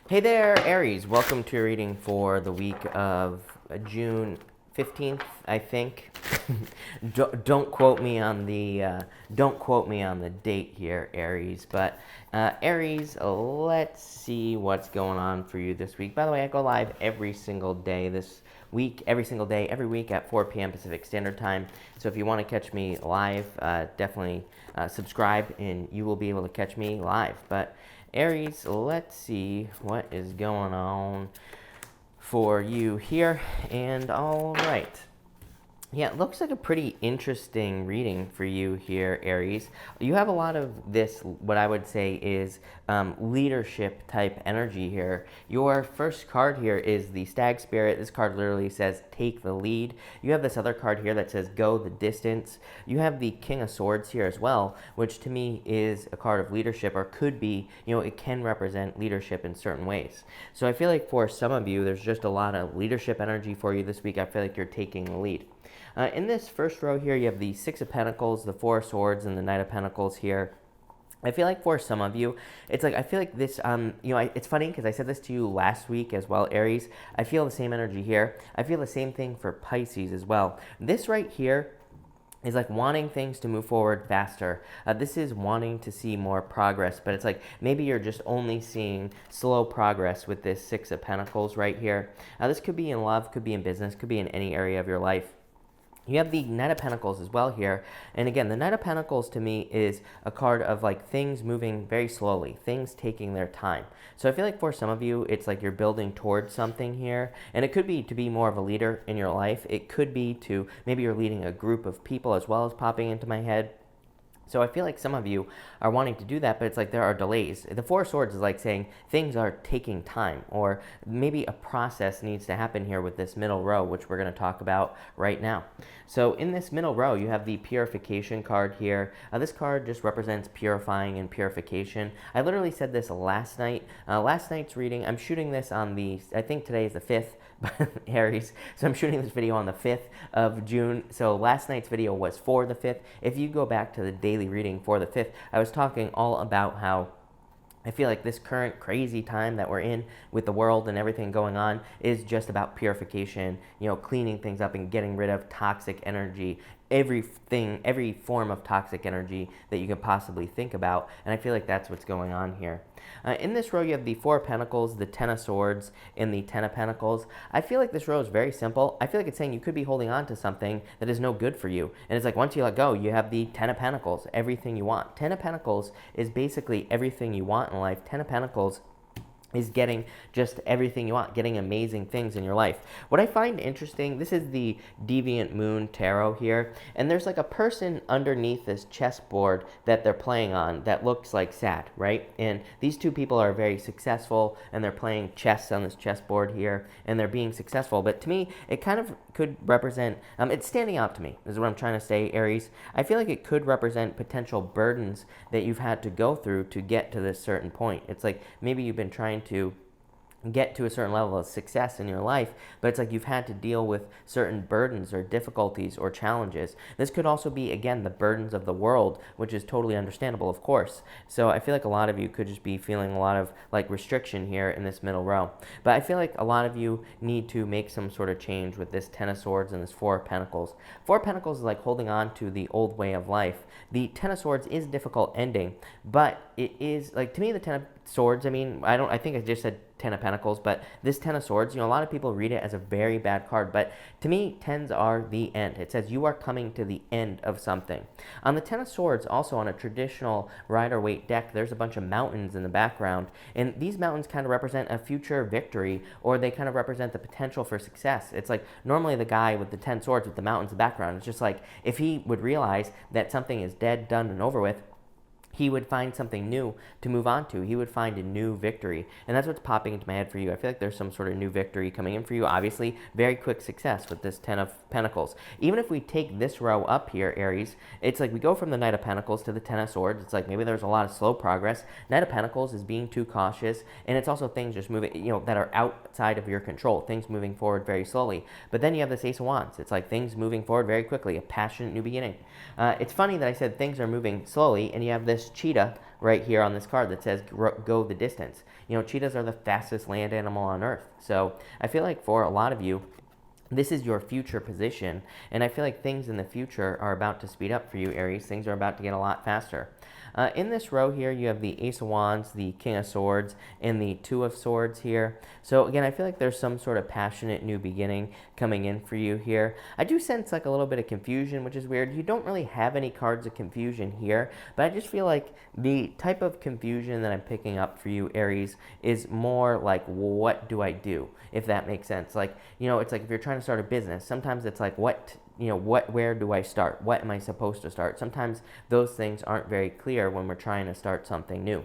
Hey there, Aries. Welcome to your reading for the week of June 15th, I think. Don't quote me on the date here, Aries. But Aries, let's see what's going on for you this week. By the way, I go live every single day this week, every week at 4 p.m. Pacific Standard Time. So if you want to catch me live, definitely subscribe, and you will be able to catch me live. But Aries, let's see what is going on for you here. And all right. Yeah, it looks like a pretty interesting reading for you here, Aries. You have a lot of this, what I would say is leadership type energy here. Your first card here is the Stag Spirit. This card literally says, take the lead. You have this other card here that says, go the distance. You have the King of Swords here as well, which to me is a card of leadership, or could be, it can represent leadership in certain ways. So I feel like for some of you, there's just a lot of leadership energy for you this week. I feel like you're taking the lead. In this first row here, you have the Six of Pentacles, the Four of Swords, and the Knight of Pentacles here. I feel like for some of you, it's like, I feel like this, it's funny because I said this to you last week as well, Aries. I feel the same energy here. I feel the same thing for Pisces as well. This right here is like wanting things to move forward faster. This is wanting to see more progress, but it's like maybe you're just only seeing slow progress with this Six of Pentacles right here. This could be in love, could be in business, could be in any area of your life. You have the Knight of Pentacles as well here. And again, the Knight of Pentacles to me is a card of like things moving very slowly, things taking their time. So I feel like for some of you, it's like you're building towards something here. And it could be to be more of a leader in your life. It could be to maybe you're leading a group of people as well as popping into my head. So I feel like some of you are wanting to do that, but it's like there are delays. The Four of Swords is like saying things are taking time, or maybe a process needs to happen here with this middle row, which we're going to talk about right now. So in this middle row, you have the Purification card here. This card just represents purifying and purification. I literally said this last night. Last night's reading, I'm shooting this on I think today is the 5th, Aries. So I'm shooting this video on the 5th of June. So last night's video was for the 5th. If you go back to the daily reading for the 5th, I was talking all about how I feel like this current crazy time that we're in with the world and everything going on is just about purification, cleaning things up and getting rid of toxic energy, every form of toxic energy that you could possibly think about. And I feel like that's what's going on here. In this row, you have the Four of Pentacles, the Ten of Swords, and the Ten of Pentacles. I feel like this row is very simple. I feel like it's saying you could be holding on to something that is no good for you. And it's like once you let go, you have the Ten of Pentacles, everything you want. Ten of Pentacles is basically everything you want in life. Ten of Pentacles is getting just everything you want, getting amazing things in your life. What I find interesting, this is the Deviant Moon Tarot here, and there's like a person underneath this chessboard that they're playing on that looks like sad, right? And these two people are very successful, and they're playing chess on this chessboard here, and they're being successful. But to me, it kind of could represent, it's standing out to me, is what I'm trying to say, Aries. I feel like it could represent potential burdens that you've had to go through to get to this certain point. It's like maybe you've been trying to get to a certain level of success in your life, but it's like you've had to deal with certain burdens or difficulties or challenges. This could also be, again, the burdens of the world, which is totally understandable, of course. So I feel like a lot of you could just be feeling a lot of like restriction here in this middle row. But I feel like a lot of you need to make some sort of change with this Ten of Swords and this Four of Pentacles. Four of Pentacles is like holding on to the old way of life. The Ten of Swords is difficult ending, but it is like, to me, the Ten of Swords, I think I just said Ten of Pentacles, but this Ten of Swords, a lot of people read it as a very bad card, but to me, tens are the end. It says you are coming to the end of something. On the Ten of Swords, also on a traditional Rider-Waite deck, there's a bunch of mountains in the background, and these mountains kind of represent a future victory, or they kind of represent the potential for success. It's like normally the guy with the 10 swords with the mountains in the background, it's just like if he would realize that something is dead, done, and over with, he would find something new to move on to. He would find a new victory. And that's what's popping into my head for you. I feel like there's some sort of new victory coming in for you. Obviously, very quick success with this Ten of Pentacles. Even if we take this row up here, Aries, it's like we go from the Knight of Pentacles to the Ten of Swords. It's like maybe there's a lot of slow progress. Knight of Pentacles is being too cautious. And it's also things just moving, that are outside of your control. Things moving forward very slowly. But then you have this Ace of Wands. It's like things moving forward very quickly. A passionate new beginning. It's funny that I said things are moving slowly, and you have this this cheetah right here on this card that says go the distance. You know, cheetahs are the fastest land animal on Earth. So I feel like for a lot of you, this is your future position, and I feel like things in the future are about to speed up for you, Aries. Things are about to get a lot faster. In this row here, you have the Ace of Wands, the King of Swords, and the Two of Swords here. So again, I feel like there's some sort of passionate new beginning coming in for you here. I do sense like a little bit of confusion, which is weird. You don't really have any cards of confusion here, but I just feel like the type of confusion that I'm picking up for you, Aries, is more like, what do I do? If that makes sense. Like, you know, it's like if you're trying to start a business, sometimes it's like, where do I start? What am I supposed to start? Sometimes those things aren't very clear when we're trying to start something new.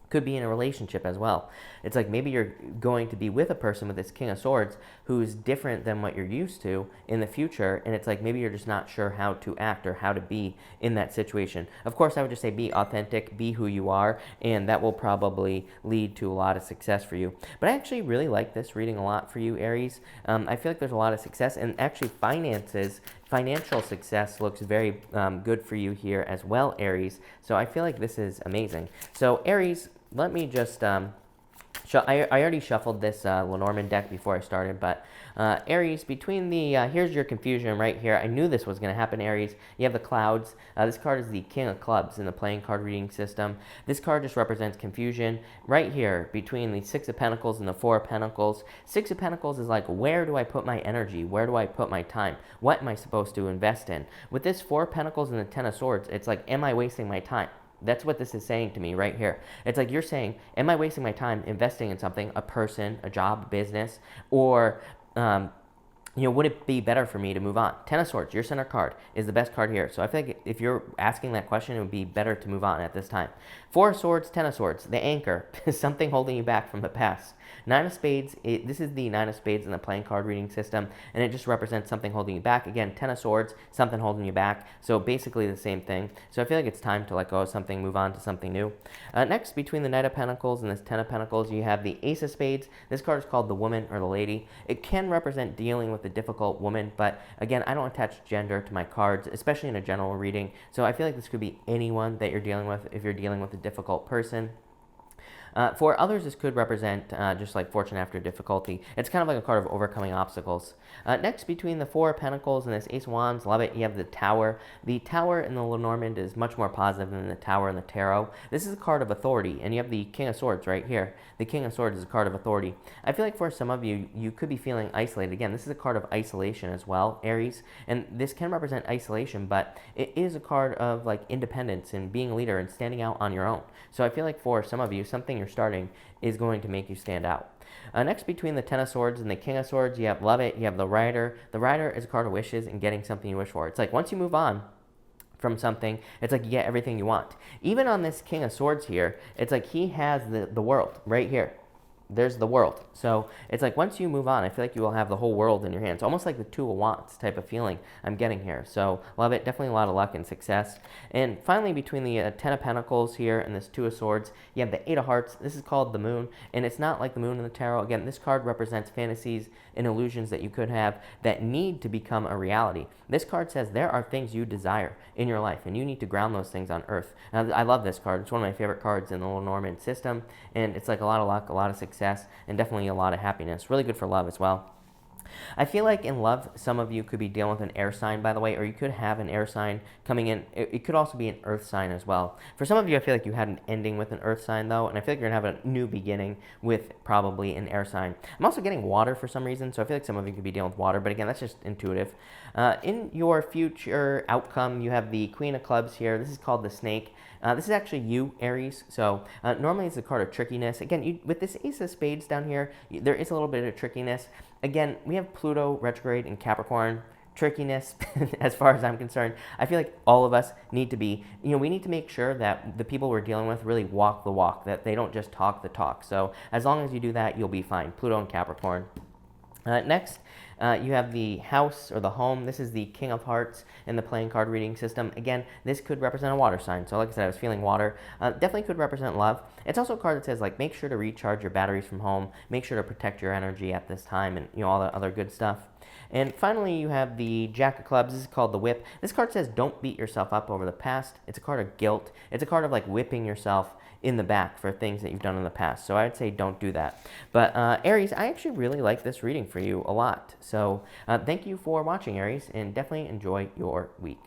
Could be in a relationship as well. It's like maybe you're going to be with a person with this King of Swords who's different than what you're used to in the future, and it's like maybe you're just not sure how to act or how to be in that situation. Of course, I would just say be authentic, be who you are, and that will probably lead to a lot of success for you. But I actually really like this reading a lot for you, Aries. I feel like there's a lot of success, and actually financial success looks very good for you here as well, Aries. So I feel like this is amazing. So Aries, let me just, I already shuffled this Lenormand deck before I started, but Aries, between the, here's your confusion right here. I knew this was going to happen, Aries. You have the clouds. This card is the King of Clubs in the playing card reading system. This card just represents confusion right here between the Six of Pentacles and the Four of Pentacles. Six of Pentacles is like, where do I put my energy? Where do I put my time? What am I supposed to invest in? With this Four of Pentacles and the Ten of Swords, it's like, am I wasting my time? That's what this is saying to me right here. It's like you're saying, am I wasting my time investing in something, a person, a job, a business, or would it be better for me to move on? Ten of Swords, your center card, is the best card here. So I feel like if you're asking that question, it would be better to move on at this time. Four of Swords, Ten of Swords, the anchor, something holding you back from the past. Nine of Spades, this is the Nine of Spades in the playing card reading system, and it just represents something holding you back. Again, Ten of Swords, something holding you back. So basically the same thing. So I feel like it's time to let go of something, move on to something new. Next, between the Knight of Pentacles and this Ten of Pentacles, you have the Ace of Spades. This card is called the Woman or the Lady. It can represent dealing with a difficult woman, but again, I don't attach gender to my cards, especially in a general reading. So I feel like this could be anyone that you're dealing with if you're dealing with a difficult person. For others, this could represent just like fortune after difficulty. It's kind of like a card of overcoming obstacles. Next, between the Four of Pentacles and this Ace of Wands, love it, you have the Tower. The Tower in the Lenormand is much more positive than the Tower in the Tarot. This is a card of authority, and you have the King of Swords right here. The King of Swords is a card of authority. I feel like for some of you, you could be feeling isolated. Again, this is a card of isolation as well, Aries, and this can represent isolation, but it is a card of like independence and being a leader and standing out on your own. So I feel like for some of you, something you're starting is going to make you stand out. Next, between the Ten of Swords and the King of Swords, you have love it, you have the Rider. The Rider is a card of wishes and getting something you wish for. It's like once you move on from something, it's like you get everything you want. Even on this King of Swords here, it's like he has the world right here. There's the world. So it's like once you move on, I feel like you will have the whole world in your hands. Almost like the Two of Wands type of feeling I'm getting here. So love it. Definitely a lot of luck and success. And finally, between the Ten of Pentacles here and this Two of Swords, you have the Eight of Hearts. This is called the Moon. And it's not like the Moon in the Tarot. Again, this card represents fantasies and illusions that you could have that need to become a reality. This card says there are things you desire in your life, and you need to ground those things on Earth. Now, I love this card. It's one of my favorite cards in the Lenormand system. And it's like a lot of luck, a lot of success, and definitely a lot of happiness. Really good for love as well. I feel like in love, some of you could be dealing with an air sign, by the way, or you could have an air sign coming in. It could also be an earth sign as well. For some of you, I feel like you had an ending with an earth sign, though, and I feel like you're going to have a new beginning with probably an air sign. I'm also getting water for some reason, so I feel like some of you could be dealing with water, but again, that's just intuitive. In your future outcome, you have the Queen of Clubs here. This is called the Snake. This is actually you, Aries. So normally it's a card of trickiness. Again, with this Ace of Spades down here, there is a little bit of trickiness. Again, we have Pluto retrograde in Capricorn. Trickiness, as far as I'm concerned. I feel like all of us need to be, we need to make sure that the people we're dealing with really walk the walk, that they don't just talk the talk. So as long as you do that, you'll be fine. Pluto and Capricorn. Next, you have the house or the home. This is the King of Hearts in the playing card reading system. Again, this could represent a water sign. So like I said, I was feeling water. Definitely could represent love. It's also a card that says, like, make sure to recharge your batteries from home. Make sure to protect your energy at this time and, all the other good stuff. And finally, you have the Jack of Clubs. This is called the Whip. This card says don't beat yourself up over the past. It's a card of guilt. It's a card of like whipping yourself in the back for things that you've done in the past. So I would say don't do that. But Aries, I actually really like this reading for you a lot. So thank you for watching, Aries, and definitely enjoy your week.